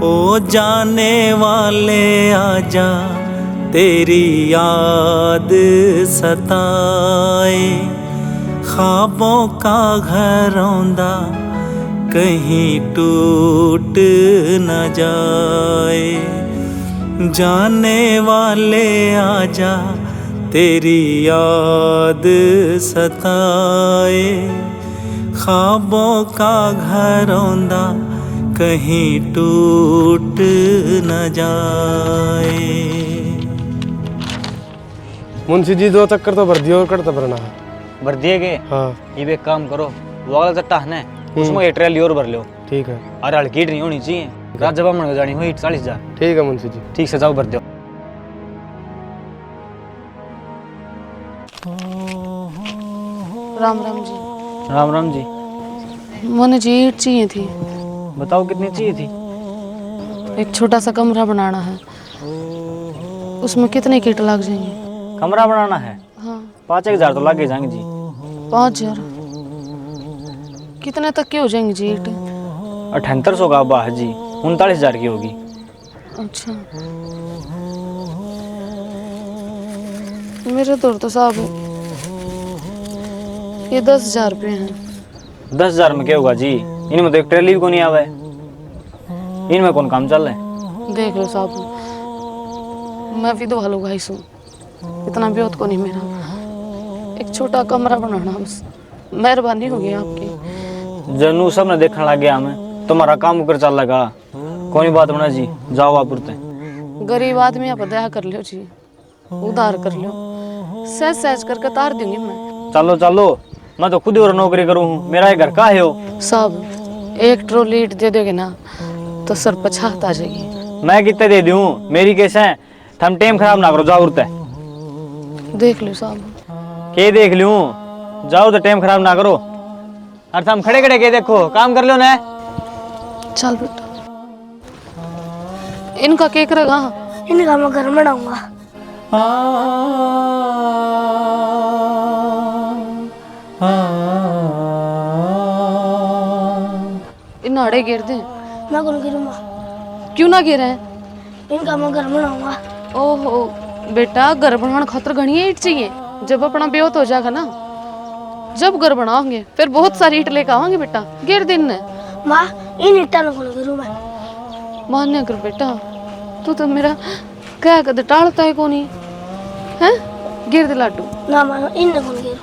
ओ जाने वाले आजा तेरी याद सताए, ख्वाबों का घर औंदा कहीं टूट न जाए। जाने वाले आजा तेरी याद सताए, ख्वाबों का घर औंदा कहीं टूट न जाए। मुंशी जी 2 चक्कर तो भर दियो और कटता भरना है। भर दिए गए। हाँ ये भी एक काम करो, वो वाला चट्टा है ना, उसमें एक ट्रेली और भर लो। ठीक है। अरे हल्की नहीं होनी चाहिए, रात जब मन जानी हुई 40,000। ठीक है मुंशी जी। ठीक से जाओ भर दो। राम राम जी। राम राम जी। मुझे जी ईंट चाहिए थी। बताओ कितनी चाहिए थी? एक छोटा सा कमरा बनाना है, उसमें कितने कीट लग जाएंगे? कमरा बनाना है? हाँ 5,000 तो लग जाएंगे जी। 5,000 कितने तक की हो जाएंगी जी ईंट? 7800 का अब्बा है जी, 39,000 की होगी। अच्छा मेरे तो साहब ये 10,000 रुपये हैं। 10,000 में क्या होगा जी? इनमें तो एक ट्रेली भी को नहीं आवे, इनमें कौन काम चल रहा है? देख लो साहब, मैं विधवा लोग भाई सू, इतना ब्योत को नहीं मेरा। एक छोटा कमरा बनाना बस, मेहरबानी होगी आपकी। जनू सब ने देखने लग गया, हमें तुम्हारा काम कर चल लगा। कोई बात बना जी, जाओ आप उड़ते। गरीब आदमी आप दया कर लो जी, उधार कर लो, सहज सहज करके तार दूंगी मैं। चलो चलो, मैं तो खुद ही और नौकरी करूँ हूँ, मेरा ये घर का है हो। साहब एक ट्रॉली ईंट दे दोगे ना तो सर पछात आ जाएगी। मैं कितने दे दूँ, मेरी केस है, थम टेम खराब ना करो, जाओ उड़ते। देख लो साहब। के देख लूँ, जाओ तो टाइम खराब ना करो। अरे थम खड़े खड़े के देखो, काम कर लो ना। चल बेटा, इनका केक रखा, इनका मैं घर बनाऊंगा। इन आड़े गिर दे। मैं कौन गिरूंगा? क्यों ना गिरे हैं? इनका मैं घर बनाऊंगा। ओहो बेटा, घर बनाने खातर घनी ईंट चाहिए। जब अपना ब्योत हो जाएगा ना, जब घर बनाओगे फिर बहुत सारी ईंट लेकर आवांगे बेटा। गिर दिन ने माँ इन ईंटा न कौन गिरूं मैं? मान्य कर बेटा, तू तो मेरा क्या कद टालता है कोनी है। गिर दे लाडू। ना मानो इन न कौन गिरूं।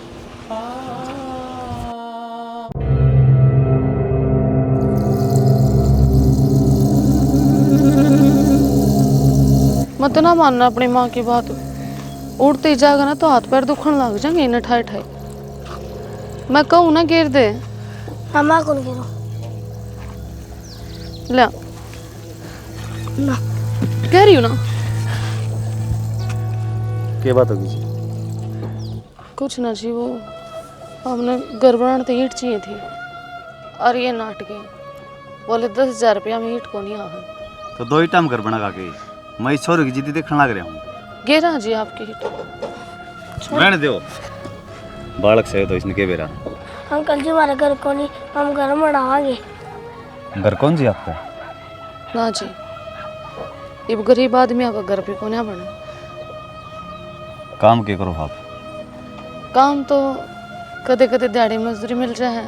मत ना मानना अपनी माँ की बात, उड़ते ही जाएगा ना तो हाथ पैर दुखने लग जाएंगे इन्हें ठाई ठाई। मैं कहूँ ना गिर दे। ना मैं कौन गिरूं? ले ना कह रही हूँ ना। क्या बात होगी जी? कुछ ना जी, वो हमने घर बनाने तो ईंट चाहिए थी और ये नाट गए, बोले 10,000 रुपया में ईंट को नहीं आवे। तो 2 ही टाइम घर बना के मैं इस छोरे की जिद्दी देखने लग रहा हूँ। गिरा जी आपकी ईंट। रहने दो, बालक से तो इसने के बेरा। अंकल जी हमारे घर को नहीं, हम घर बनावांगे। घर कौन जी आपका? ना जी, ये गरीब आदमी आपका घर पे को नहीं बना। काम क्या करो आप? काम तो कदे कदे दिहाड़ी मजदूरी मिल रहा है,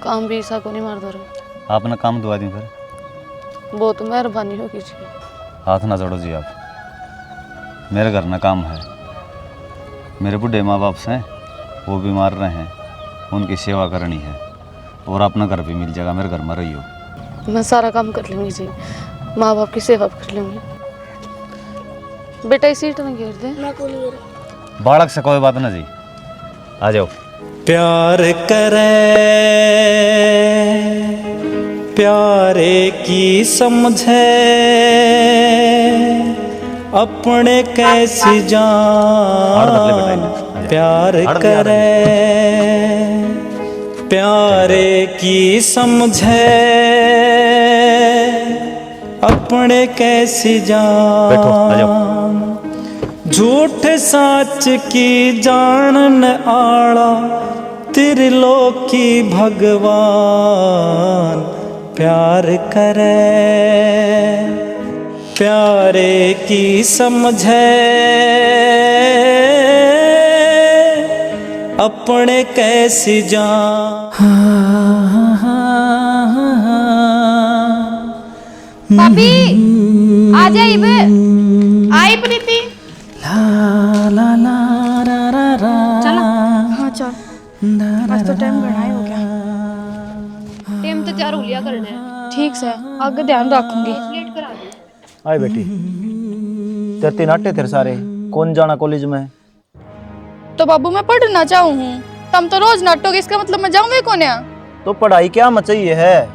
काम भी ऐसा को नहीं मार दो। आपने काम दुआ दी फिर? बहुत मेहरबानी होगी जी। हाथ ना जोड़ो जी आप, मेरे घर में काम है। मेरे बूढ़े माँ बाप हैं, वो बीमार रहे हैं, उनकी सेवा करनी है और अपना घर भी मिल जाएगा, मेरे घर में रहियो। मैं सारा काम कर लूँगी जी, माँ बाप की सेवा कर लूँगी। बेटा इस ईंट में गिर दे। मैं कौन गिरूं? बालक से कोई बात ना जी, आ जाओ। प्यार करे प्यारे की समझे, अपने कैसी जान। प्यार करे प्यारे की समझे, अपने कैसी जान। झूठ साच की जानन आला, त्रिलोकी भगवान। प्यार करे प्यारे की समझे अपने कैसी जान। भाभी आ जाइए आई प्रीति चलो हाँ चल आज तो टाइम घना ही हो गया टाइम तो तैयार हो लिया करना है ठीक से आगे ध्यान रखूंगी लेट करा दे आए बेटी तेरे तीन आटे तेरे सारे कौन जाना कॉलेज में? तो बाबू मैं पढ़ना चाहूँ हूँ तुम तो रोज नाटोगे इसका मतलब मैं जाऊँगी कौन या तो पढ़ाई क्या मचाइए है?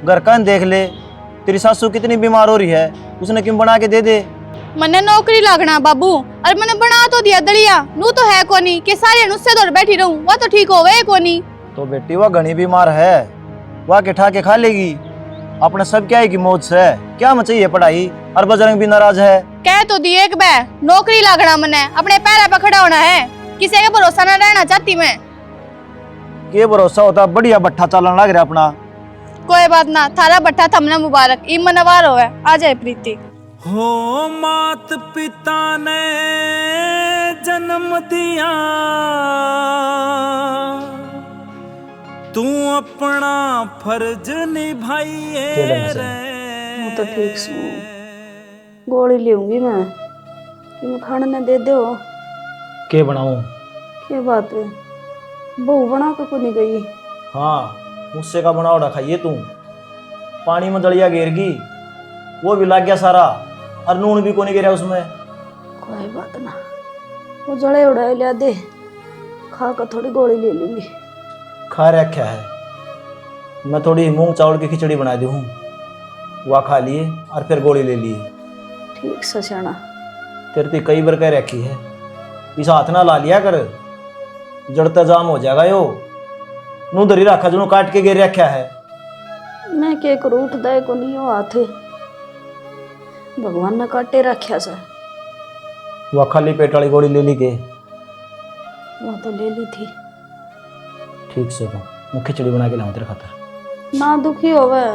घर का देख ले, तेरी सासू कितनी बीमार हो रही है, उसने क्यों बना के दे दे। मैंने नौकरी लागना बाबू और मैंने बना तो दिया दलिया नू तो है कोनी कि सारे नुस्से दौड़ बैठी रहूं वह तो ठीक हो गए कोनी। तो बेटी वह घनी बीमार है, वह के ठा के खा लेगी, अपने सब क्या है की मौज से क्या मचाइए पढ़ाई। और बजरंग भी नाराज है। कह तो दिए एक बे नौकरी लागना मैंने अपने पैर पे खड़ा होना है किसी का भरोसा न रहना चाहती मैं। के भरोसा होता बढ़िया बट्ठा चलन लग रहा अपना। कोई बात ना थारा बट्ठा थमना मुबारक ईम नवार हो आ जाए प्रीति। हो मात पिता ने जन्म दिया तू अपना फर्ज निभाइए रे। मैं तो ठीक सू गोली लेऊंगी मैं कि मैं खाने न दे दो के बनाऊं? क्या बात है बहू बना के को नहीं गई। हाँ मुझसे का बनाओ रखा ये तू पानी में दलिया गिरगी वो भी लग गया सारा और नून भी को नहीं गिरा उसमें। कोई बात ना वो जड़े उड़ाए लिया दे खा कर थोड़ी गोली ले लूंगी। खा रखा है, मैं थोड़ी मूंग चावल की खिचड़ी बना दी हूँ, वह खा लिए और फिर गोली ले लिए। ठीक सचाना तेरे तो कई बार कह रखी है इस हाथ ना ला लिया कर जड़ता जाम हो जाएगा यो। नू दरी रखा जो काट के गिर रखा है। मैं क्या करूँ उठ दे को नहीं हो हाथ भगवान ने काटे रखा सा। वह खाली पेट वाली गोली ले ली के वो तो ले ली थी। ठीक से तो मैं खिचड़ी बना के लाऊं तेरे खातर। ना दुखी होवे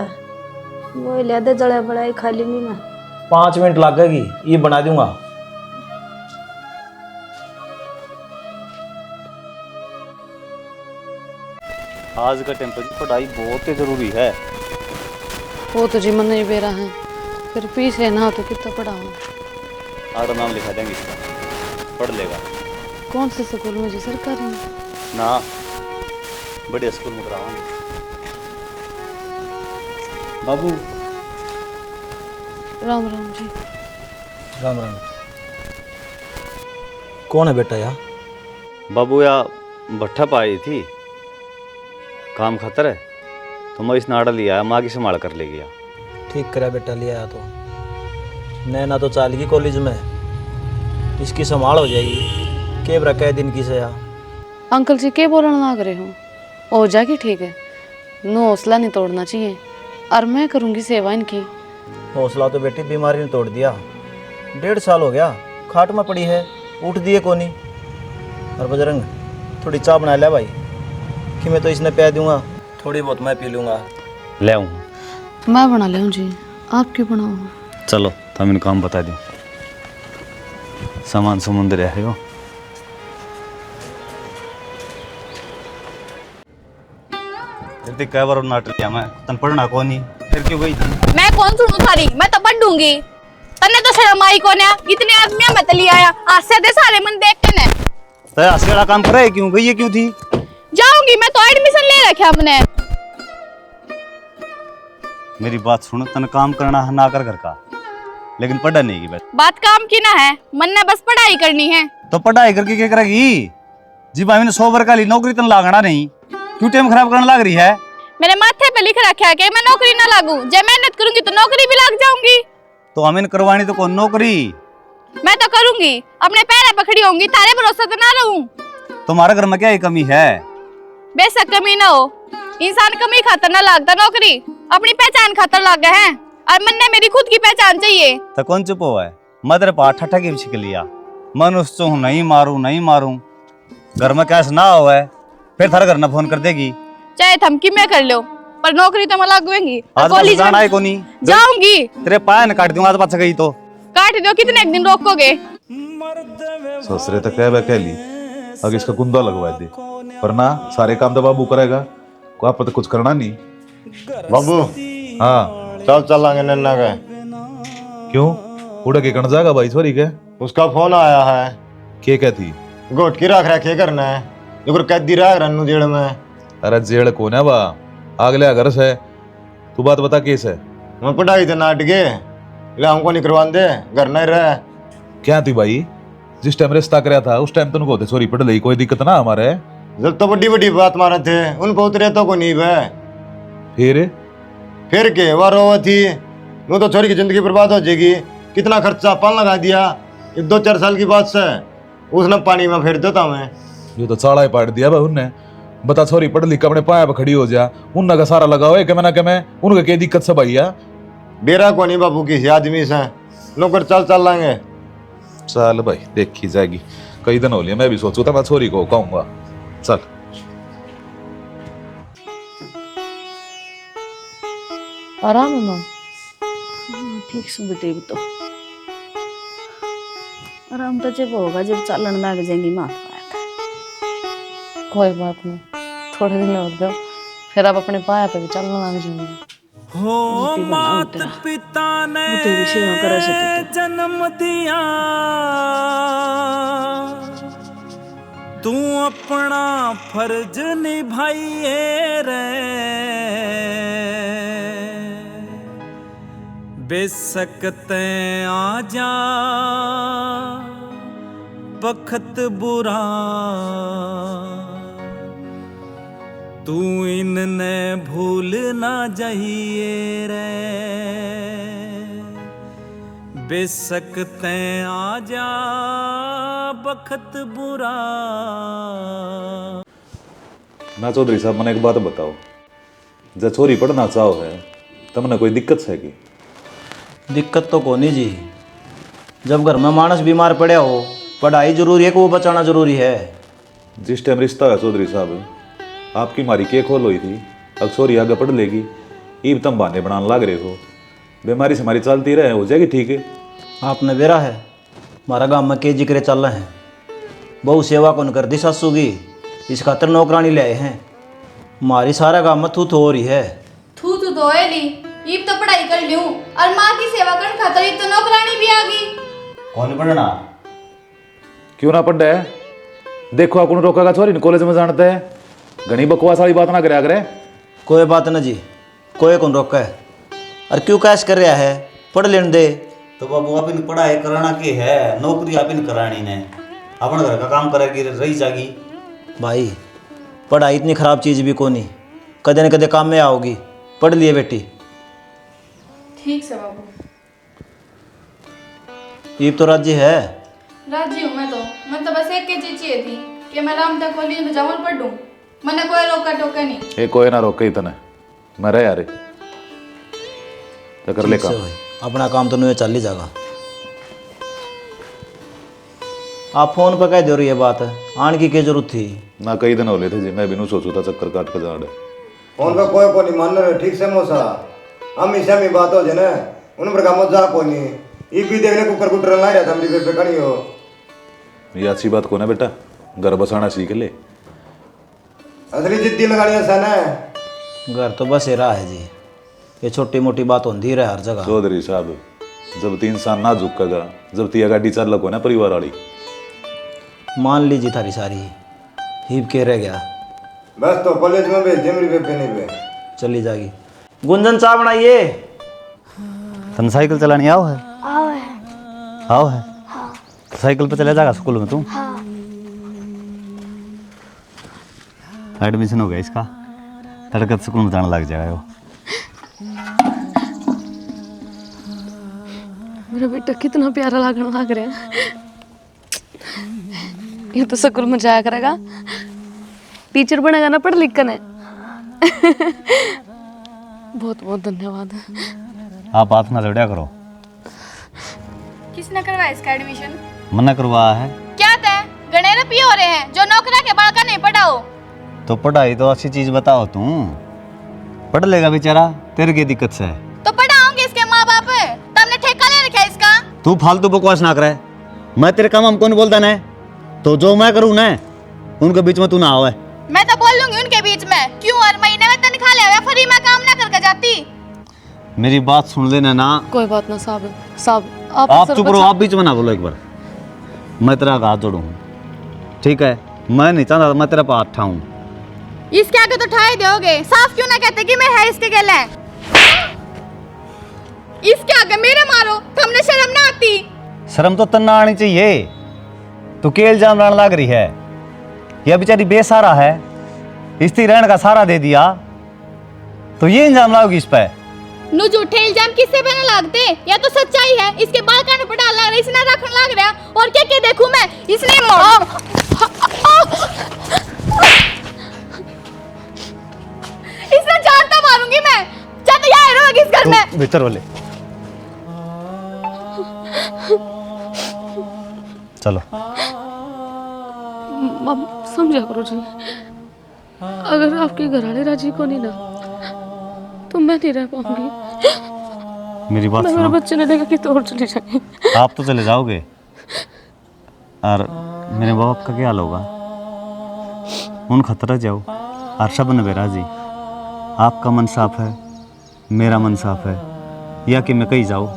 वो ले दे जड़े बड़ाई खा लूंगी मैं। 5 मिनट लगेगी ये बना दूंगा। आज का टेम्परेचर पढ़ाई बहुत ही जरूरी है। वो तो जी मन नहीं बेरा है फिर पीस लेना तो कितना पढ़ाऊँ। आधा नाम लिखा देंगे इसका, पढ़ लेगा। कौन से स्कूल में जी सरकारी में? ना बड़े स्कूल में कराऊंगे। बाबू राम राम जी। राम राम। कौन है बेटा यार? बाबू या भट्ठा पाई थी काम खतर है तो मैं इस नाड़ा लिया माँ की संभाल कर ले गया। ठीक करा बेटा लिया तो नैना तो चालेगी कॉलेज में, इसकी संभाल हो जाएगी। के बरा दिन की सया। अंकल जी के बोलना ना करे हो हो जाएगी ठीक है। नो हौसला नहीं तोड़ना चाहिए और मैं करूँगी सेवा इनकी। हौसला तो बेटी बीमारी ने तोड़ दिया, 1.5 साल हो गया खाट में पड़ी है, उठ दिए कोनी। और बजरंग थोड़ी चाय बना लिया भाई कि मैं तो इसने प्या दूंगा, थोड़ी बहुत मैं पी लूँगा। ले आऊँ? मैं बना ले जी, आप क्यों बनाओ? चलो तो मैंने काम बता दूँ। सामान समुद्र है हो कै बार नाट लिया मैं तन पढ़ना कौन नहीं फिर क्यों गई थी? मैं कौन सुनू थारी मैं तो पढ़ दूंगी। तन्ने तो शर्म आई कौन है इतने आदमी मैं तो लिया आया आज से दे सारे मन देख के ने तो आसेड़ा काम करे क्यों गई है क्यों थी? जाऊंगी मैं तो एडमिशन ले रखा हमने। मेरी बात सुन, तन काम करना है ना कर घर का, लेकिन पढ़ा नहीं की। बस बात काम की ना है, मन ने बस पढ़ाई करनी है। तो पढ़ाई करके क्या करेगी? जी भाई मैंने 100 वर्ष का ली नौकरी तन लागना नहीं, क्यों टाइम खराब करने लग रही है? मेरे माथे पे लिख रखा है कि मैं नौकरी ना लागू, जब मेहनत करूंगी तो नौकरी भी लग जाऊंगी। तो हमें करवानी तो कौन नौकरी? मैं तो करूंगी, अपने पैर पे खड़ी होंगी, तारे भरोसा तो ना रहूं। तुम्हारे घर में क्या कमी है? बेशक कमी ना हो, इंसान कमी खातर ना लागता नौकरी, अपनी पहचान खातर लागा है और मन ने मेरी खुद की पहचान चाहिए। तो कौन चुप हुआ है? मदर पाठ ठठा के छिक लिया, मनुष्य तो नहीं मारूं नहीं मारूं, घर में कैसे ना हो है, फिर थारा घर ना फोन कर देगी। चाहे धमकी में कर लो, पर नौकरी तो मैं लगूंगी। आज कॉलेज जाना है कोनी जाऊंगी। तेरे पाया न काट दूंगा तो बच गई तो काट दो, कितने एक दिन रोकोगे? ससुरे तो कह ली अगर इसका कुंदा लगवा दे, पर ना सारे काम तो बाबू करेगा, को आप तो कुछ करना नहीं। बाबू हाँ चल चलांगे नन्ना का। क्यों उड़ा के कण जाएगा भाई छोरी के? उसका फोन आया है। के कहती गोट की रख रखे करना है जो कैदी रह रन्नू जेल में। अरे जेड़ कौन है बा अगले घर से, तू बात बता केस है? मैं पढ़ाई तो नाट गए ले हमको नहीं करवा दे, घर नहीं रहे। क्या थी भाई, जिस टाइम रिश्ता कराया था उस टाइम तुमको होते छोरी पढ़ ली, कोई दिक्कत ना हमारे। जब तो बड़ी बड़ी बात मारे थे उनको उतरे तो को नहीं है। फिर के वह रो थी वो तो छोरी की जिंदगी बर्बाद हो जाएगी। कितना खर्चा पान लगा दिया, ये 2-4 साल की बात से उसने पानी में फेर देता मैं। ये तो चाड़ा ही पाट दिया भाई उनने। बता छोरी पढ़ लिख अपने पाया पे खड़ी हो जा, उनका का सारा लगाओ के मैं उनका क्या दिक्कत से भैया। डेरा को नहीं बाबू किसी आदमी से नौकर चल लाएंगे। चल भाई देखी जाएगी, कई दिन हो लिया मैं भी सोचू था मैं छोरी को कहूंगा। चल आराम है माँ। ठीक से बेटे तो आराम तो जब होगा जब चलन लग जाएंगी माँ। कोई बात नहीं, थोड़े दिन और दो, फिर आप अपने पाया पे भी चलना लग जाएंगे। हो मात पिता ने जन्म दिया, तू अपना फर्ज निभाइए रे। बेसकते आ जा बखत बुरा, तू इनने भूल ना जाइए रे। बेसकते आ जा बखत बुरा। ना चौधरी साहब मैंने एक बात बताओ, जब छोरी पढ़ना चाहो है तमने कोई दिक्कत है कि? दिक्कत तो कोनी जी, जब घर में मानस बीमार पड़े हो पढ़ाई जरूरी है कि वो बचाना जरूरी है। जिस टाइम रिश्ता है चौधरी साहब आपकी मारी के खोल हुई थी, अब छोरी आगे पढ़ लेगी, ईब तुम बहाने बनाने लग रहे हो। बीमारी से हमारी चलती रहे हो जाएगी ठीक है। आपने बेरा है हमारा गांव में के जिक्र चल रहे हैं, बहु सेवा कौन कर दी सासू की, इस खातर नौकरानी ले आए हैं। हमारी सारा गांव में थू हो रही है। थू तो है ली, ईब तो पढ़ाई कर लूं और माँ की सेवा करने खातर ईब तो नौकरानी भी आ गई। कौन पढ़ना? क्यों ना पढ़ है? देखो आप रोका छोरी ने कॉलेज में जानते हैं, घनी बकवास वाली बात ना करे करे। कोई बात ना जी, कोई कौन रोका है और क्यों कैश कर रहा है, पढ़ लेने दे। तो बाबू आप इन पढ़ाई कराना के है, नौकरी आप इन करानी ने, अपन घर का काम करेगी रही जागी। भाई पढ़ाई इतनी खराब चीज़ भी को नहीं, कदे न कदे काम में आओगी। पढ़ लिए बेटी। ठीक से बाबू। ईब तो राज्य है। राजी हूँ मैं तो बस एक चीज चाहिए थी कि मैं राम तक कॉलेज में जाऊँ और पढ़ लूँ। मैंने कोई रोका टोका नहीं। ए कोई ना रोके तने, मैं रह यार तो कर ले काम। अपना काम तो नहीं चल ही जाएगा। आप फोन पर कह दो रही है बात, आने की क्या जरूरत थी? ना कई दिन हो ले थे जी, मैं भी नहीं सोचू था चक्कर काट के जाड़े। फोन पर कोई को नहीं मान रहे ठीक से मोसा, हम इसे में बात हो जाए ना उन पर का मजाक को नहीं। ये भी देखने कुकर कुटर ला रहा था मेरी पे कड़ी हो। ये अच्छी बात को ना बेटा, घर बसाना सीख ले। असली जिद्दी लगानी है। घर तो बस रहा है जी, ये छोटी मोटी बात होती रहे हर जगह। चौधरी साहब जब तीन इंसान ना झुकेगा, जब तिया गाड़ी चल लगो ना परिवार वाली, मान लीजिए थारी सारी हिब के रह गया। बस तो कॉलेज में भेज दे मेरी पे नहीं पे चली जाएगी। गुंजन चाय बनाइए। तन साइकिल चलानी आओ है? आओ है। आओ है? हाँ। तो साइकिल पे चले जाएगा स्कूल में तू? हाँ। एडमिशन हो गया इसका, तड़के स्कूल में जाने लग जाएगा वो। मेरा बेटा कितना प्यारा लगने लग रहा है। ये तो स्कूल में जाया करेगा, टीचर बनेगा ना पढ़ लिख कर। बहुत बहुत धन्यवाद। आप हाथ ना जोड़ा करो। किसने करवाया इसका एडमिशन? मना करवाया है। क्या तय गणे रुपये हो रहे हैं जो नौकरा के बाल का नहीं पढ़ाओ? तो पढ़ाई तो अच्छी चीज बताओ तू। पढ़ लेगा बेचारा, तेरे की दिक्कत से है। तो पढ़ाओगे इसके माँ बाप, तुमने ठेका ले रखा है इसका। तू फालतू बकवास ना करे, मैं तेरे काम हमको नहीं बोलता ना, तो जो मैं करूँ ना उनके बीच में तू ना आवे। मैं तो बोल लूंगी उनके बीच में, क्यों हर महीने में तनख्वाह ले आया, फ्री में काम ना करके जाती। मेरी बात सुन लेना ना। कोई बात ना साहब, साहब आप चुप रहो, आप बीच में ना बोलो एक बार। मैं तेरा हाथ जोड़ू, ठीक है? मैं नहीं चाहता मैं तेरा हाथ उठाऊं। इसके आगे तो ठाए दोगे, साफ क्यों ना कहते कि मैं है इसके गले। इसके आगे मेरे मारो, तुमने शर्म ना आती? शर्म तो तन्ना आनी चाहिए। तू के इल्जाम लाने लग रही है? यह बेचारी बेसहारा है, स्त्री रहने का सहारा दे दिया, तो ये इल्जाम लाओगी इस पे? नु झूठे इल्जाम किससे पे ना लागते, या तो सच्चाई है। इसके बाल कान पे डाल लग रहा, इसने रखन लग रहा, और क्या क्या देखूं मैं, इसने इसने जानता मारूंगी मैं। चाहते यहाँ रहोगी इस घर में। भीतर वाले चलो। समझा करो जी, अगर आपके घर वाले राजी को नहीं ना, तो मैं नहीं रह पाऊंगी। मेरी बात मैं सुनो। मेरे बच्चे ने लेकर कितने और चली जाएंगे। आप तो चले जाओगे, और मेरे बाप का क्या हाल होगा? उन खतरा जाओ, और सब ने राजी। आपका मन साफ है, मेरा मन साफ है, या कि मैं कहीं जाऊँ?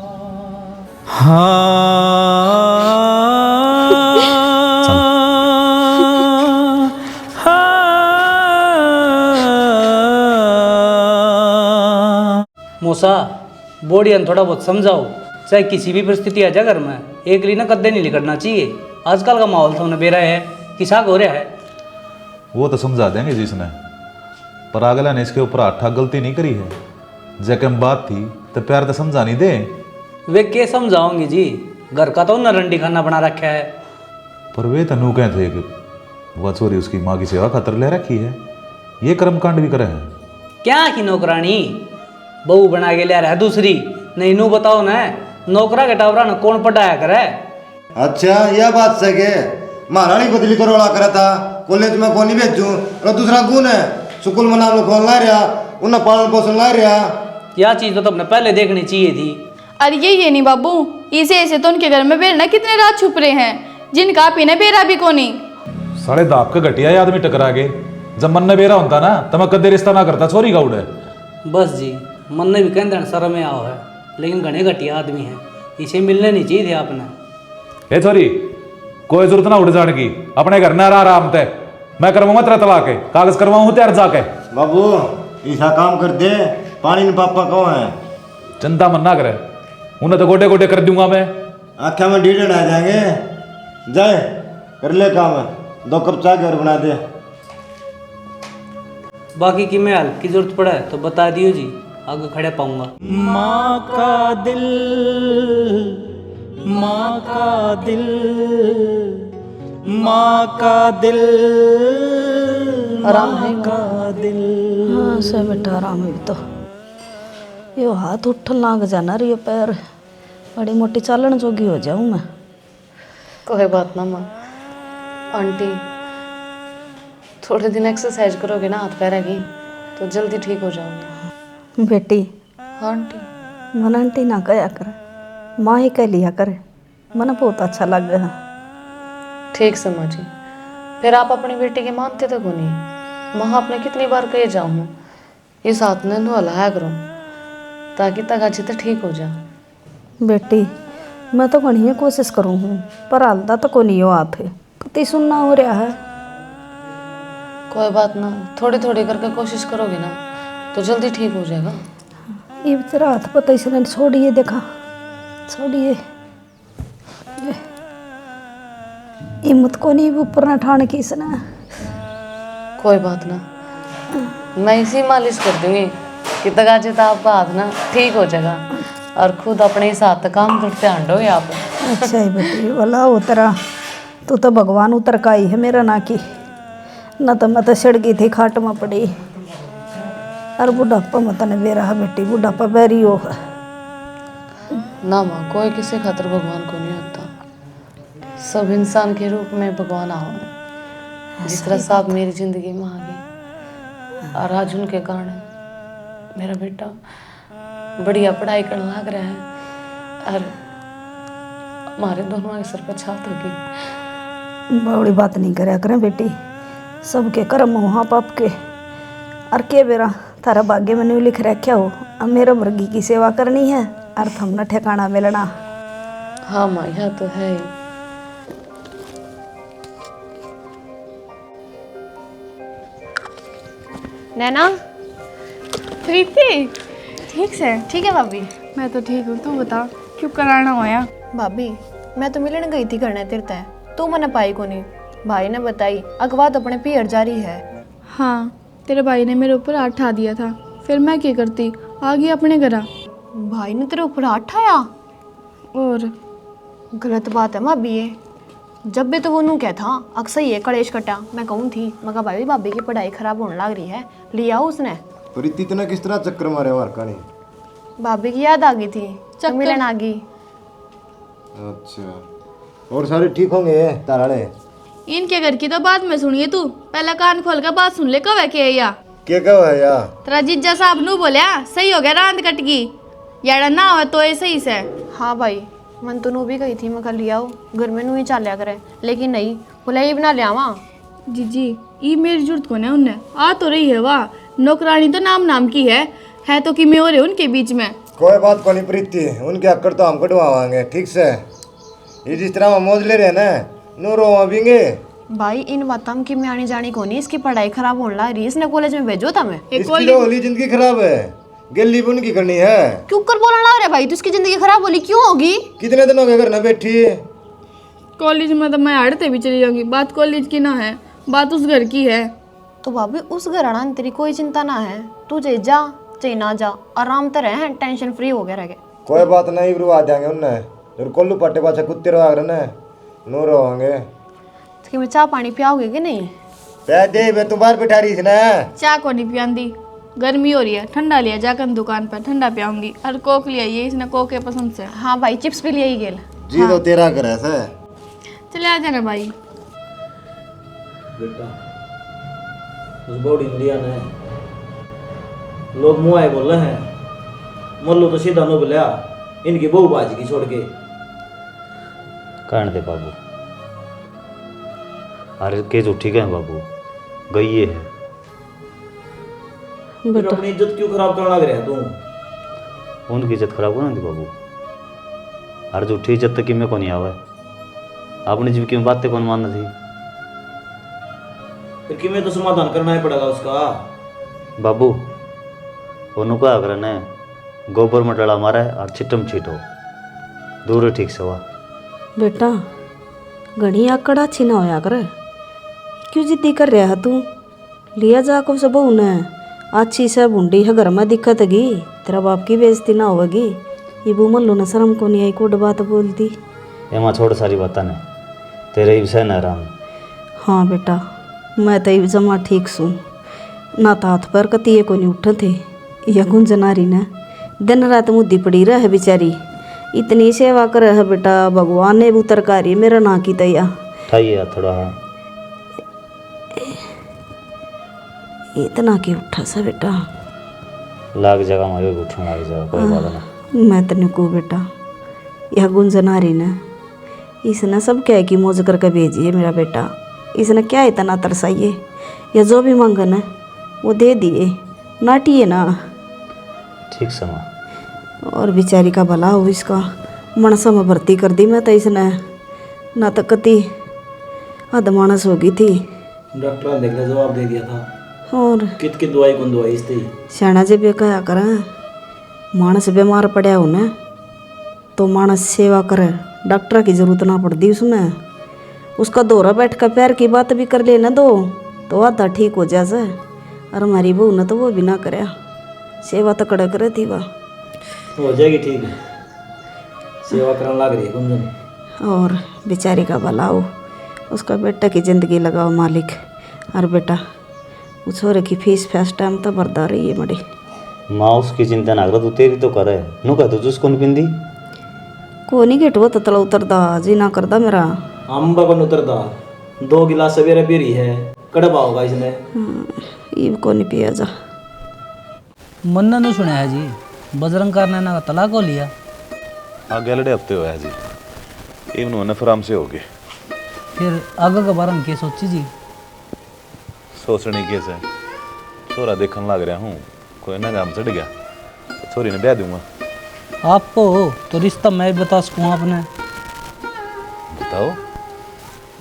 मूसा बोडियन थोड़ा बहुत समझाओ, चाहे किसी भी परिस्थिति आ जाए घर में, एक ली ना कद्दे नहीं निकलना चाहिए। आजकल का माहौल तो उन्हें बेरा है, किसा हो रहा है। वो तो समझा देंगे जिसने, पर अगला ने इसके ऊपर आठा गलती नहीं करी है। जैकम बात थी तो प्यार तो समझा नहीं दे। वे के समझाओगे जी, घर का तो उन्हें रंडी खाना बना रखा है। पर वे तो नू कहे थे कि वह चोरी उसकी माँ की सेवा खातर ले रखी है, ये कर्मकांड भी करे हैं। क्या की नौकरानी बहू बना के ले रहा है दूसरी, नहीं नू बताओ ना, नौकरा के टावरा ने कौन पढ़ाया करे। अच्छा यह बात से के महारानी बदली करवाला करा था, कॉलेज में कौन नहीं भेजू, और दूसरा गुण है स्कूल में नाम लिखवा ला रहा, उन्हें पालन पोषण ला रहा। यह चीज तो तुमने पहले देखनी चाहिए थी। अरे ये नहीं बाबू, इसे ऐसे तो उनके घर में बेरना कितने रात छुप रहे हैं, जिनका पीने बेरा भी को नहीं। साढ़े दाप का घटिया आदमी टकरा गए। जब मन ने बेरा होता ना तो मैं कदे रिश्ता ना करता, छोरी का उड़े। बस जी, मन ने भी कहते शर्म में आओ है, लेकिन घने घटिया आदमी है, इसे मिलने नहीं चाहिए थे आपने। ए छोरी, कोई जरूरत ना उड़ जाने की, अपने घर ना रहा आराम ते। मैं करवाऊंगा तेरा तलाक के कागज करवाऊं तैयार जाके। बाबू ऐसा काम कर दे, पानी में पापा कौन है? चिंता मन ना करे, उन्हें तो गोटे गोटे कर दूंगा मैं। आख्या में डीडन आ जाएंगे, जाए कर ले काम, 2 कप चाय घर बना दे। बाकी की मैं हेल्प की जरूरत पड़े तो बता दियो जी, आगे खड़े पाऊंगा। माँ का दिल, माँ का दिल, माँ का दिल, आराम है का दिल। हाँ से बेटा आराम है। तो यो हाथ उठन लाग जाना रे, पैर बड़ी मोटी चालन जोगी हो जाऊं मैं। कोई बात ना माँ, आंटी थोड़े दिन एक्सरसाइज करोगे ना हाथ पैर की, तो जल्दी ठीक हो जाओगे। बेटी हाँ आंटी। मन आंटी ना कया कर, माँ ही कह लिया करे, मन बहुत अच्छा लग गया। ठीक समझ जी, फिर आप अपनी बेटी के मानते तो को नहीं। माँ आपने कितनी बार कहे जाऊँ इस हाथ ने नहलाया करो, ताकि तगाची तो ठीक हो जा। बेटी मैं तो घनी कोशिश करूँ हूँ, पर हालता तो को नहीं हो हाथ, कति सुनना हो रहा है। कोई बात ना, थोड़ी थोड़ी करके कोशिश करोगे ना तो जल्दी ठीक हो जाएगा। ये बेचारा हाथ पता इसने छोड़िए, देखा छोड़िए, हिम्मत को नहीं ऊपर ना ठान की इसने। कोई बात ना, मैं इसी मालिश कर दूंगी कि तगाची तो आपका हाथ ना ठीक हो जाएगा, और खुद अपने इस हाथ काम करते हंडोगे आप। अच्छा ही बेटी, वाला उतरा तू तो भगवान उतर का ही है मेरा ना की, न तो मैं तो सड़ गई थी खाट में पड़ी। और बुढ़ापा मत ने बेरा बेटी, बुढ़ापा बैरी हो ना माँ, कोई किसी खातर भगवान को नहीं होता, सब इंसान के रूप में भगवान आओ। जिस तरह साहब मेरी जिंदगी में आ गए, और आज उनके कारण मेरा बेटा बढ़िया पढ़ाई करने लग रहा है और हमारे दोनों के सर पर छात होगी। बड़ी बात नहीं करया करें बेटी, सबके कर्म वहाँ पाप के। और के बेरा थारा भाग्य में नहीं लिख रखा हो, अब मेरे मुर्गी की सेवा करनी है और थमना ठिकाना मिलना। हाँ माँ, यह तो है ही। नैना, प्रीति ठीक से? ठीक है भाभी। मैं तो ठीक हूँ, तू बता क्यों कराना होया? भाभी मैं तो मिलने गई थी करने तीर्थ है, तू मना पाई को नहीं। भाई ने बताई अगवा तो अपने पियर जारी है। हाँ, तेरे भाई ने मेरे ऊपर हाथ उठा दिया था, फिर मैं क्या करती, आ गई अपने घर। भाई ने तेरे ऊपर हाथ उठाया? और गलत बात है भाभी ये। जब भी तो वो नू क्या था अक्सर ये कलेश कटा, मैं कहूँ थी मगर भाई भाभी की पढ़ाई खराब होने लग रही है, लिया उसने। प्रीति इतना किस तरह चक्कर मारे मार का नहीं? भाभी की याद आ गई थी, चक्कर मिलन आ गई। अच्छा, और सारे ठीक होंगे ताराड़े? इनके घर की तो बात में सुनिए, तू पहला कान खोल कर बात सुन ले। कब है के या क्या कहो है या? तेरा जीजा साहब नू बोलिया सही हो गया, रांद कट गई यार ना हो तो ऐसे ही से। हाँ भाई, मन तो नू भी गई थी मैं लिया आओ घर में नू ही चालिया करे, लेकिन नहीं बोला ये बना लिया वहाँ। जीजी ये मेरी जरूरत को है, उनने आ तो रही है वाह, नौकरानी तो नाम की है तो कि मैं हो रहे उनके बीच में। कोई बात को नहीं प्रीति, उनके अक्कर तो हम कटवाएंगे ठीक से। ये जिस तरह हम मौज ले रहे हैं ना, नो रो अबींगे। भाई इन बातों की मैं आनी जानी को नहीं, इसकी पढ़ाई खराब होने लग रही है, इसने कॉलेज में भेजो था मैं। इसकी तो होली जिंदगी खराब है, गली बुन की करनी है। क्यों कर बोलने लग रहा है भाई, तो इसकी जिंदगी खराब होली क्यों होगी? कितने दिन हो गए घर ना बैठी? कॉलेज में तो मैं आड़ते भी चली जाऊंगी, बात कॉलेज की ना है, बात उस घर की है। तो भाभी उस घर आना तेरी कोई चिंता ना है, तू चाहे जा चाहे ना जा, आराम से रहे, टेंशन फ्री हो गया रह गए। कोई बात नहीं, रुआ देंगे उन्हें। और कोल्लू पट्टे पाछे कुत्ते रहा करने, नो रोवांगे। तो मैं चाय पानी पियाओगे कि नहीं? पै दे बे, तू बाहर बैठा रही थी ना। चाय को नहीं पियांदी, गर्मी हो रही है, ठंडा लिया जाकर दुकान पर ठंडा पियाऊंगी। और कोक लिया, ये इसने कोक है पसंद से। हाँ भाई, चिप्स भी लिया ही गेल। जी तो तेरा कर ऐसा। चले आ जाना भाई। बेटा उस बॉडी इंडिया ने लोग मुआए बोल रहे हैं, मल्लू तो सीधा नो बोलिया इनकी बहू बाजी की छोड़ के। कहने दे बाबू, अरे के जो ठीक है बाबू, गई ये है। फिर अपनी इज्जत क्यों खराब करने लग रहा है तू? उनकी इज्जत खराब होना दी बाबू, अरे झूठी इज्जत तक में को नहीं आवे, अपनी जीव की बातें कौन मानना थी? फिर कि मैं तो समाधान करना ही पड़ेगा उसका। बाबू उन्होंने कहा अगर ने गोबर में डला मारा है और छिटम छीट हो दूर ठीक से हुआ। बेटा घड़ी आकड़ा अच्छी ना होया कर, क्यों जिद्दी कर रहा है तू? लिया जा को सब ने अच्छी से बूंदी है, घर में दिक्कत गी, तेरा बाप की बेइज्जती ना होगी। ये बू मल्लो न शर्म को नहीं आई, कोड बात बोलती। एमा छोड़ सारी बात ने, तेरे ही सहन आराम। हाँ बेटा, मैं तो जमा ठीक सूँ ना, तो हाथ पर कतिये को नहीं उठे थे। यह गुंजनारी ने दिन रात मुद्दी पड़ी रहे बेचारी, इतनी सेवा कर है बेटा, भगवान ने भी तरकारी मेरा ना की तैया। उठाइए थोड़ा, हाँ इतना की उठा सा बेटा, लाग जगह मारे उठने लाग जाएगा, कोई बात नहीं। मैं तेने को बेटा, यह गुंजनारी ने इसने सब क्या की मौज करके भेजी है मेरा बेटा, इसने क्या इतना तरसाइए, या जो भी मांगन है वो दे दिए, नाटिए ना। ठीक समा। और बेचारी का भला हो, इसका मनसा में भर्ती कर दी मैं तो इसने, ना तो कति अधमानस हो गई थी। डॉक्टर ने देखने जवाब दे दिया था, और कित दवाई कौन दवाई इस थी। सियाणा जे बे कहा कर, मानस बीमार पड़ा हो न तो मानस सेवा करे, डॉक्टर की जरूरत ना पड़ती उसमें। उसका दौरा बैठ कर पैर की बात भी कर लेना दो तो आधा ठीक हो जाए। और हमारी बहू ने तो वो भी ना करे, सेवा तो कड़ा करे थी वह। हो जाएगी ठीक है, सेवा करने लग रही है गुंजन। और बेचारी का भला हो, उसका बेटा की ज़िंदगी लगाओ मालिक। और बेटा वो छोरे की फीस टाइम तो भरदा रही है मड़ी। माँ उसकी चिंता ना कर, तू तेरी तो करे, नु कह तू उसको नहीं पिंदी को नहीं गेटो तो तला उतरदा जी ना करदा मेरा। अम्बा बन उतरदा, 2 गिलास सवेरे पी रही है, कड़वा होगा इसने। ये को नहीं पिया जा। मन्ना ने सुना है जी बजरंग कार ने ना तलाक हो लिया। आगे लड़े हफ्ते हुआ है जी, इवन होने फिर हमसे हो गए। फिर आगे के बारे में क्या सोची जी? सोचने कैसे है, छोरा देखने लग रहा हूँ, कोई ना काम चढ़ गया तो छोरी ने ब्याह दूंगा। आपको तो रिश्ता मैं बता सकूँ आपने। बताओ।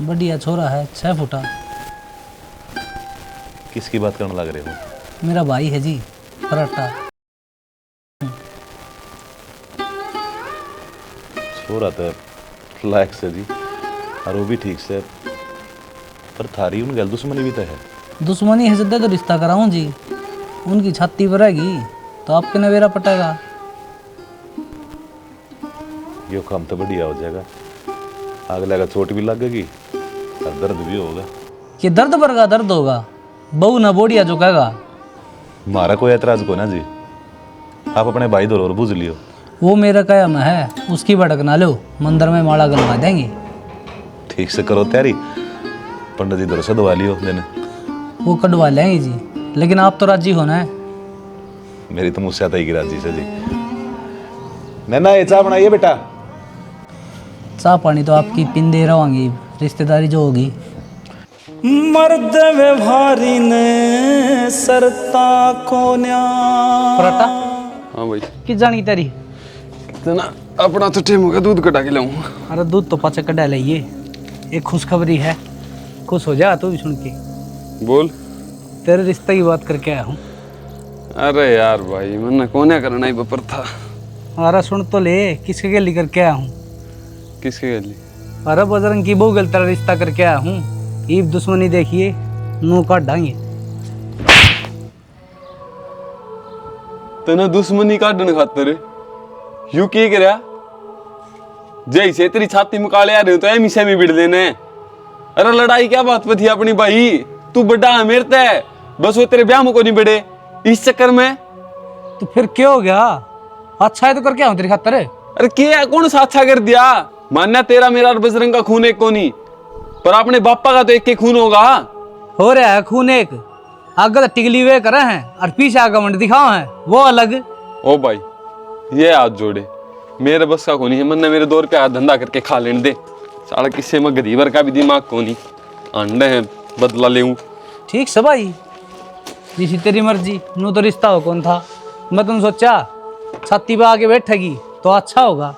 बढ़िया छोरा है, 6 फुटा। किसकी बात करने लग रहे हो? मेरा भाई है जी, पराठा। छोरा तो लायक से जी, और वो भी ठीक से, पर थारी उन गल दुश्मनी भी तो है। दुश्मनी है सिद्धा तो रिश्ता कराऊं जी, उनकी छाती पर रहेगी तो आपके नवेरा पटेगा। यो काम तो बढ़िया हो जाएगा, अगले का चोट भी लगेगी और दर्द भी होगा। कि दर्द भरगा दर्द होगा, बहू ना बोड़िया जो कहेगा। हमारा कोई एतराज को ना जी, आप अपने भाई दौर और बुझ लियो। वो मेरा कया में है, उसकी भटक ना लो, मंदिर में माला गलवा देंगे। ठीक से करो तैयारी, पंडित जी दौर से दवा लियो देने। वो कटवा लेंगे जी, लेकिन आप तो राजी होना है। मेरी तो मुझसे आता ही की राजी से जी। नैना ये चाय बनाइए बेटा। चाह पानी तो आपकी पिंदे रहोगी, रिश्तेदारी जो होगी। मर्द व्यवहारी ने सरता कोन्या। पराठा हाँ भाई, कि जानी तेरी कितना अपना तो टेम हो गया, दूध कटा के लाऊं। अरे दूध तो पाचा कटा लाइए, एक खुशखबरी है, खुश हो जा तू भी सुन के। बोल। तेरे रिश्ते की बात करके आया हूँ। अरे यार भाई, मैंने कोने करना ही बपर था। अरे सुन तो ले, किसके गली करके आया हूँ? किसके गली? अरे बजरंग की बहू गल तेरा रिश्ता करके आया हूँ। ईब दुश्मनी देखिए, मुंह काट डांगे। तना दुश्मनी काटने खातर यू की करया? जैसे तेरी छाती में काले आ रहे हो तो एमी से में बिड़ देने। अरे लड़ाई क्या बात पे थी अपनी भाई, तू बड़ा है मेरे ते, बस वो तेरे ब्याह में को नहीं बढ़े इस चक्कर में। तो फिर क्या हो गया? अच्छा है तो करके आऊं तेरी खातर। अरे क्या कौन सा अच्छा कर दिया? मानना तेरा मेरा और बजरंग का खून एक को नहीं, पर अपने बापा का तो एक के खून होगा। हो रहा है खून एक, आगे तो टिकली वे करे हैं और पीछे आगे मंड दिखाओ है, वो अलग। ओ भाई ये हाथ जोड़े, मेरे बस का को नहीं है, मन ने मेरे 2 रुपया धंधा करके खा लेने दे। साला किससे मैं गरीबर का भी दिमाग को नहीं, अंडे हैं बदला ले। ठीक से भाई, जिसी तेरी मर्जी, नू तो रिश्ता हो कौन था। मैं तुम सोचा छाती पे आके बैठेगी तो अच्छा होगा।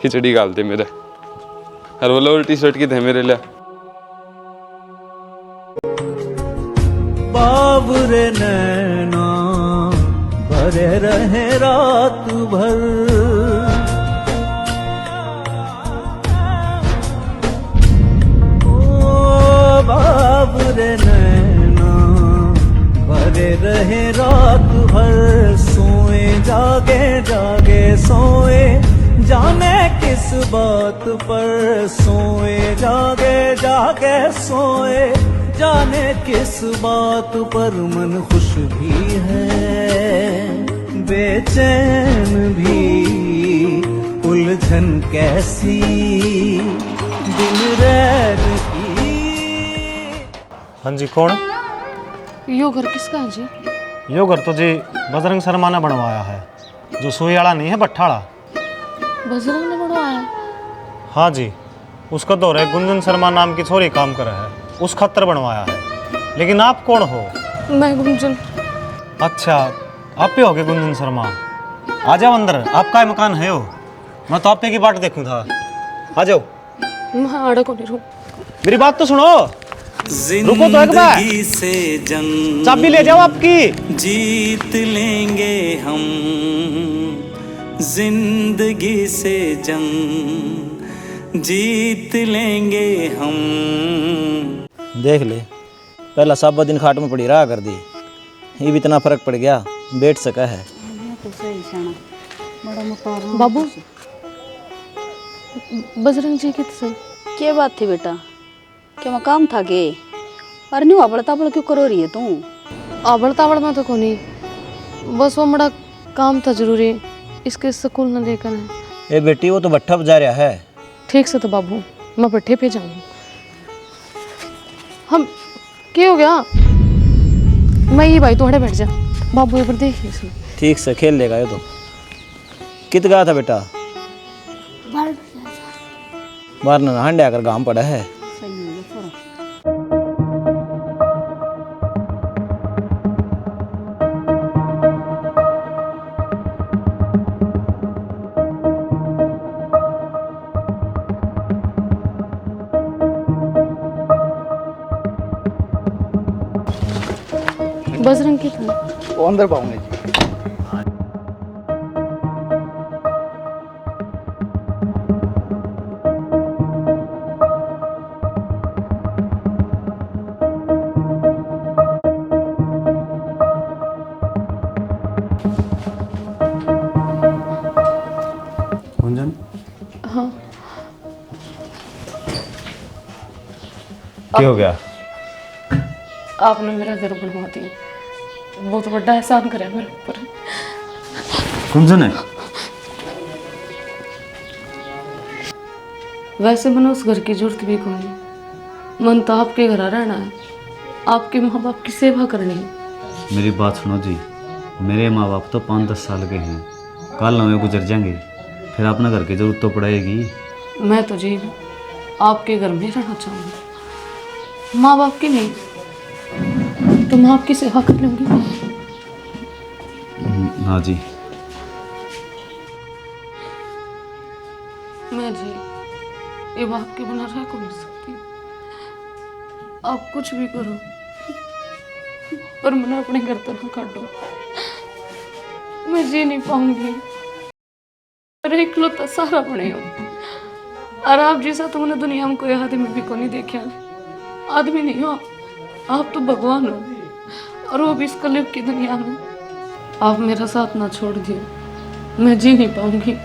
खिचड़ी गालते मेरे, हर वो लोअर टी शर्ट की थे मेरे लिए। बाबरे नैना भरे रहे रात भर, ओ बाबरे नैना भरे रहे रात भर, सोए जागे जागे सोए जाने किस बात पर, सोए जागे जागे सोए जाने किस बात पर, मन खुश भी है बेचैन भी, उलझन कैसी दिन रैन की। हाँ जी, कौन? यो घर किसका है जी? यो घर तो जी बजरंग शर्मा ने बनवाया है, जो सुई वाला नहीं है, भट्ठाड़ा। बजरंग ने बनवाया? हाँ जी, उसका दौर है, गुंजन शर्मा नाम की छोरी काम कर है, उस खतर बनवाया है। लेकिन आप कौन हो? मैं गुंजन। अच्छा, आप ही होगे गुंजन शर्मा। आ जाओ अंदर, आपका मकान है हो, मैं तो आपे की बाट देखूं था। आ जाओ। मैं आड़े को नहीं रुक। मेरी बात तो सुनो, रुको तो एक बार, चाबी ले जाओ आपकी। जीत लेंगे हम जिंदगी से जंग, जीत लेंगे हम। देख ले, पहला साबा दिन खाट में पड़ी रहा कर दी, ये भी इतना फर्क पड़ गया, बैठ सका है। बाबू, बजरंग जी कितने? क्या बात थी बेटा, क्या मैं काम था के? अरे नहीं आबड़ ताबड़ क्यों करो रही है तू? आबड़ ताबड़ में तो कोनी, बस वो बड़ा काम था जरूरी, इसके स्कूल न लेकर है। ए बेटी, वो तो भट्ठा बजा रहा है। ठीक से तो बाबू, मैं भट्ठे पे जाऊँ। हम क्या हो गया? मैं ये भाई तोड़े बैठ जा। बाबू एक बार देखिए इसे। ठीक से खेल लेगा ये तो। कित गया था बेटा? बाहर ना हंडे आकर गांव पड़ा है। बजरंग की था वो अंदर पाऊंगे जी। गुंजन, हाँ क्या हो गया? आपने मेरा घर बनवा दिया, बहुत बड़ा एहसान करा मेरे ऊपर। गुंजन है? वैसे मैंने उस घर की जरूरत भी कोई नहीं, मन तो आपके घर रहना है, आपके माँ बाप की सेवा करनी है। मेरी बात सुनो जी, मेरे माँ बाप तो 5-10 साल के हैं, कल नवे गुजर जाएंगे, फिर अपना घर की जरूरत तो पड़ेगी। मैं तो जी आपके घर में रहना चाहूँगी, माँ बाप की नहीं, तो मैं आपकी सेवा कर लूँगी। हाँ जी। मैं जी ये बाप के बिना रह को नहीं सकती। आप कुछ भी करो पर मैंने अपने घर तो ना काटो, मैं जी नहीं पाऊंगी। मेरा इकलौता सारा बने हो, और आप जैसा तो मैंने दुनिया में कोई आदमी भी को नहीं देखा। आदमी नहीं हो आप तो भगवान हो, और वो भी इस कलयुग की दुनिया में। आप मेरा साथ ना छोड़ दियो, मैं जी नहीं पाऊंगी।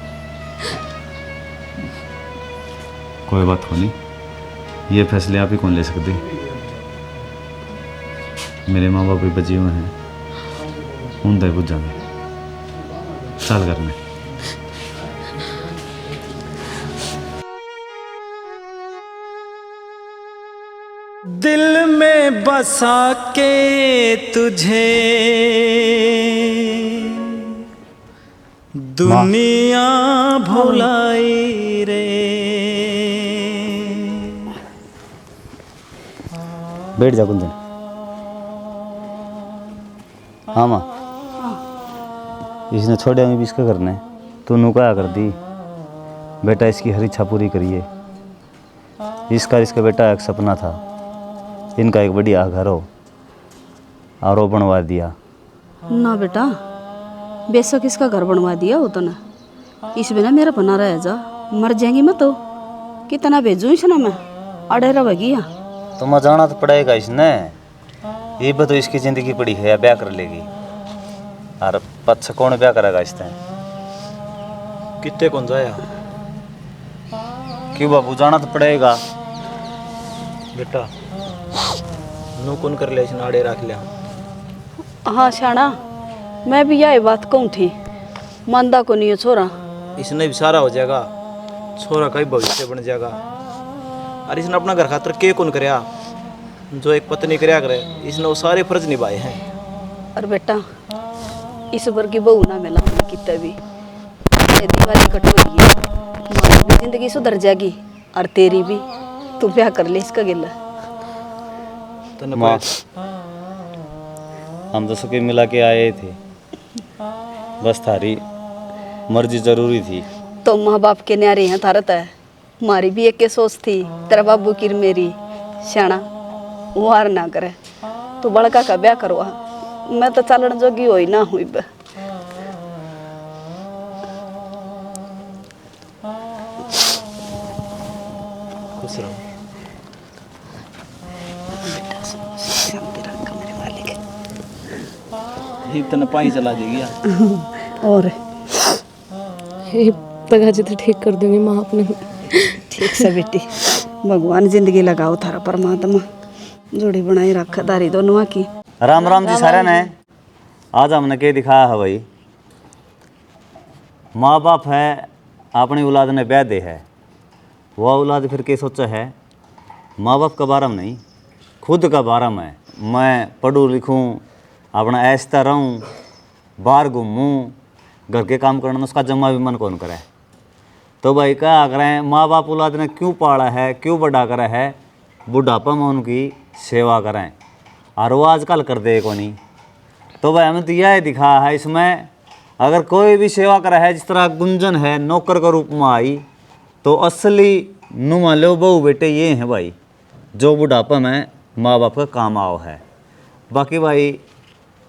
कोई बात हो नहीं, ये फैसले आप ही कौन ले सकते? मेरे माँ बाप भी बचे हुए हैं, उन तक बुझ जाएंगे। चल करने। दिल में बसा के तुझे दुनिया भुलाई रे। बैठ जा गुंजन। हाँ माँ, इसने छोड़े हमें भी इसका करना है, तू नुकाया कर दी। बेटा इसकी हर इच्छा पूरी करिए। इसका बेटा एक सपना था, इनका एक बढ़िया घर हो, और वो बनवा दिया। ना बेटा, बेशक इसका घर बनवा दिया हो तो ना, इस बिना मेरा बना रह जा, मर जाएंगी मैं तो। कितना भेजूं इस ना मैं, अड़े रहेगी। तो मैं जाना तो पड़ेगा इसने, ये भी तो इसकी ज़िंदगी पड़ी है, या ब्याह कर लेगी, और पच्छ कौन ब्याह करेगा इसने? कितने कौन जाया? क्यों बाबू, जाना तो पड़ेगा। बेटा नू कौन कर ले, इसने आड़े रख लिया। हाँ शाना, मैं भी यही बात कहूँ थी, मानदा को नहीं है छोरा। इसने भी सारा हो जाएगा, छोरा का ही भविष्य बन जाएगा। और इसने अपना घर खातर के कौन करया, जो एक पत्नी करया करे, इसने वो सारे फर्ज निभाए हैं। और बेटा इस बार की बहू ना मिला कितना भी, ये दिवाली कटोगी है, हमारी भी जिंदगी सुधर जाएगी, और तेरी भी। तू ब्याह कर ले इसका गिला। माँ, हम तो सबके मिला के आए थे, बस थारी मर्जी जरूरी थी। तो माँ बाप के न्यारे हैं थारत है, हमारी भी एक के सोच थी, तेरा बाबू की मेरी श्याणा वो हार ना करे, तू बड़का का ब्याह करवा। मैं तो चलन जोगी हुई ना हुई। खुश रहो। इतना पाई चला जाएगी। और ये तगा जितना ठीक कर दूंगी माँ अपने। ठीक से बेटी, भगवान जिंदगी लगाओ थारा परमात्मा, जोड़ी बनाई रख दारी दोनों की। राम राम जी सारे ने। आज हमने के दिखाया है भाई, माँ बाप है अपनी औलाद ने ब्याह दे है, वह औलाद फिर के सोचा है माँ बाप का बारे में नहीं, खुद का बारे में। मैं पढ़ूँ लिखूँ, अपना ऐसा रहूँ, बाहर घूमूं, घर के काम करना उसका जम्मा भी मन कौन करे। तो भाई क्या करें, माँ बाप औलाद ने क्यों पाला है, क्यों बड़ा करा है, बुढ़ापा में उनकी सेवा करें, और वो आजकल कर दे को नहीं। तो भाई हमें तो यह दिखा है इसमें, अगर कोई भी सेवा करा है, जिस तरह गुंजन है नौकर का रूप में आई, तो असली नुमा लो बहू बेटे ये हैं भाई, जो बुढ़ापा में माँ बाप का काम आओ है। बाकी भाई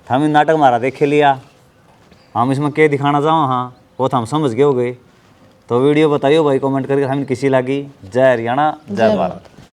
हम नाटक हमारा देख लिया, हम इसमें क्या दिखाना चाहो हाँ वो तो हम समझ गए हो गए। तो वीडियो बताइयो भाई कमेंट करके, हमें किसी लगी। जय हरियाणा, जय भारत।